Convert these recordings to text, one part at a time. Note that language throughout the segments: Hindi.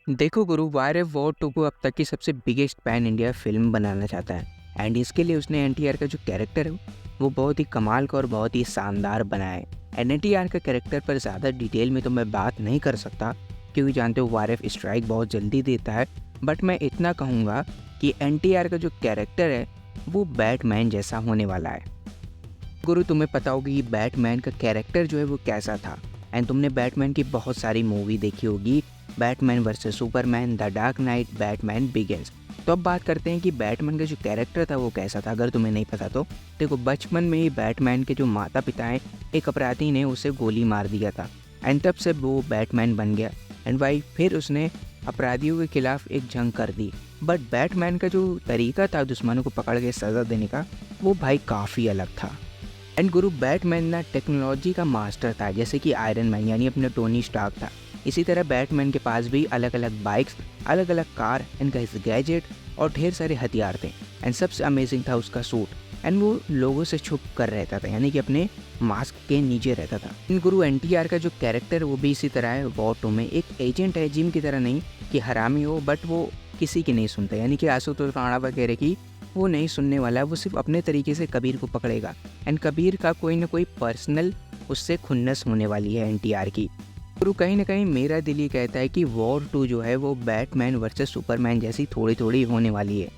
देखो गुरु, वार एफ वॉर 2 को अब तक की सबसे बिगेस्ट पैन इंडिया फिल्म बनाना चाहता है। एंड इसके लिए उसने एनटीआर का जो कैरेक्टर है वो बहुत ही कमाल का और बहुत ही शानदार बनाया है। एंड एनटीआर का कैरेक्टर पर ज़्यादा डिटेल में तो मैं बात नहीं कर सकता, क्योंकि जानते हो वार एफ स्ट्राइक बहुत जल्दी देता है। बट मैं इतना कहूँगा कि एनटीआर का जो कैरेक्टर है वो बैटमैन जैसा होने वाला है। गुरु, तुम्हें पता होगा कि बैटमैन का कैरेक्टर जो है वो कैसा था। एंड तुमने बैटमैन की बहुत सारी मूवी देखी होगी, Batman versus Superman, the dark night, Batman begins. तो अब बात करते हैं कि बैटमैन का जो कैरेक्टर था वो कैसा था। अगर तुम्हें नहीं पता तो देखो, बचपन में ही बैटमैन के जो माता पिता हैं, एक अपराधी ने उसे गोली मार दिया था। एंड तब से वो बैटमैन बन गया। एंड भाई फिर उसने अपराधियों के खिलाफ एक जंग कर दी। बट बैटमैन का जो तरीका था दुश्मनों को पकड़ के सज़ा देने का, वो भाई काफ़ी अलग था। एंड गुरु, बैटमैन ना टेक्नोलॉजी का मास्टर था, जैसे कि आयरन मैन यानी अपने टोनी स्टार्क था। इसी तरह बैटमैन के पास भी अलग अलग बाइक्स, अलग अलग कार एंड गैजेट और ढेर सारे हथियार थे। एंड सबसे अमेजिंग था उसका सूट। एंड वो लोगों से छुप कर रहता था, यानी कि अपने मास्क के नीचे रहता था। इन गुरु, एनटीआर का जो कैरेक्टर है वो भी इसी तरह है। वॉर 2 में एक एजेंट है, जिम की तरह नहीं कि हरामी हो, बट वो किसी की नहीं सुनता, यानी कि आशुतोष राणा वगैरह की वो नहीं सुनने वाला है। वो सिर्फ अपने तरीके से कबीर को पकड़ेगा। एंड कबीर का कोई ना कोई पर्सनल उससे खुन्नस होने वाली है एनटीआर की। गुरु, कहीं ना कहीं मेरा दिल ये कहता है कि वॉर 2 जो है वो बैटमैन वर्सेस सुपरमैन जैसी थोड़ी थोड़ी होने वाली है।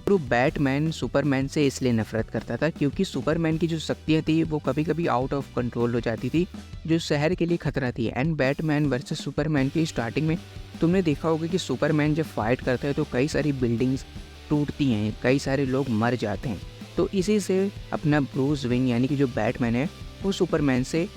गुरु, बैटमैन सुपरमैन से इसलिए नफरत करता था क्योंकि सुपरमैन की जो शक्तियाँ थी वो कभी कभी आउट ऑफ कंट्रोल हो जाती थी, जो शहर के लिए खतरा थी। एंड बैटमैन वर्सेस सुपरमैन की स्टार्टिंग में तुमने देखा होगा कि सुपरमैन जब फाइट करता है तो कई सारी बिल्डिंग्स टूटती हैं, कई सारे लोग मर जाते हैं। तो इसी से अपना ब्रूस वेन यानी कि जो बैटमैन है वो सुपरमैन से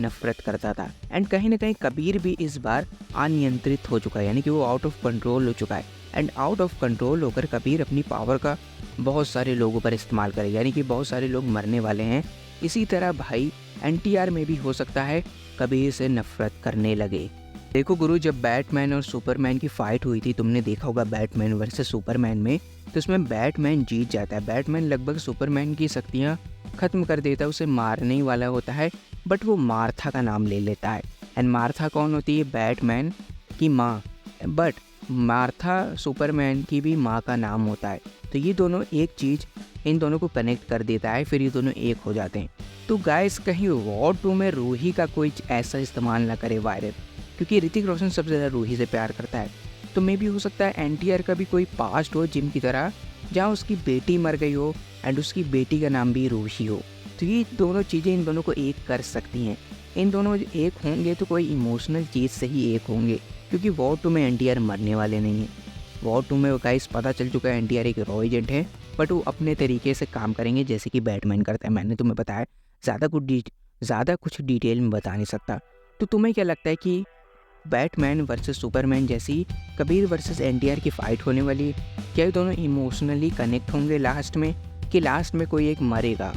नफरत करता था। एंड कहीं ना कहीं कबीर भी इस बार अनियंत्रित हो चुका है, यानी कि वो आउट ऑफ कंट्रोल हो चुका है। एंड आउट ऑफ कंट्रोल होकर कबीर अपनी पावर का बहुत सारे लोगों पर इस्तेमाल करेगा, यानी कि बहुत सारे लोग मरने वाले हैं। इसी तरह भाई एनटीआर में भी हो सकता है कबीर से नफरत करने लगे। देखो गुरु, जब बैटमैन और सुपरमैन की फाइट हुई थी, तुमने देखा होगा बैटमैन वर्सेस सुपरमैन में, तो इसमें बैटमैन जीत जाता है। बैटमैन लगभग सुपरमैन की शक्तियाँ खत्म कर देता है, उसे मारने ही वाला होता है। बट वो मार्था का नाम ले लेता है। एंड मार्था कौन होती है? बैटमैन की माँ। बट मार्था सुपरमैन की भी माँ का नाम होता है। तो ये दोनों एक चीज़ इन दोनों को कनेक्ट कर देता है, फिर ये दोनों एक हो जाते हैं। तो गाइस, कहीं वॉर 2 में रूही का कोई ऐसा इस्तेमाल ना करे वायरल, क्योंकि ऋतिक रोशन सबसे ज़्यादा रूही से प्यार करता है। तो मे भी हो सकता है एनटीआर का भी कोई पास्ट हो जिम की तरह, जहाँ उसकी बेटी मर गई हो एंड उसकी बेटी का नाम भी रूही हो। तो ये दोनों चीज़ें इन दोनों को एक कर सकती हैं। इन दोनों एक होंगे तो कोई इमोशनल चीज़ से ही एक होंगे, क्योंकि वॉर 2 में एनटीआर मरने वाले नहीं हैं। वॉर 2 में गाइस पता चल चुका है एनटीआर एक रॉ एजेंट है, बट वो अपने तरीके से काम करेंगे जैसे कि बैटमैन करता है। मैंने तुम्हें बताया, ज़्यादा कुछ डिटेल में बता नहीं सकता। तो तुम्हें क्या लगता है कि बैटमैन वर्सेस सुपरमैन जैसी कबीर वर्सेस एनटीआर की फाइट होने वाली है? क्या ये दोनों इमोशनली कनेक्ट होंगे लास्ट में, कि लास्ट में कोई एक मरेगा?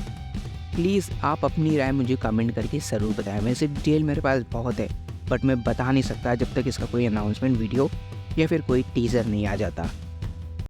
प्लीज़ आप अपनी राय मुझे कमेंट करके ज़रूर बताएं। वैसे डिटेल मेरे पास बहुत है, बट मैं बता नहीं सकता जब तक इसका कोई अनाउंसमेंट वीडियो या फिर कोई टीज़र नहीं आ जाता।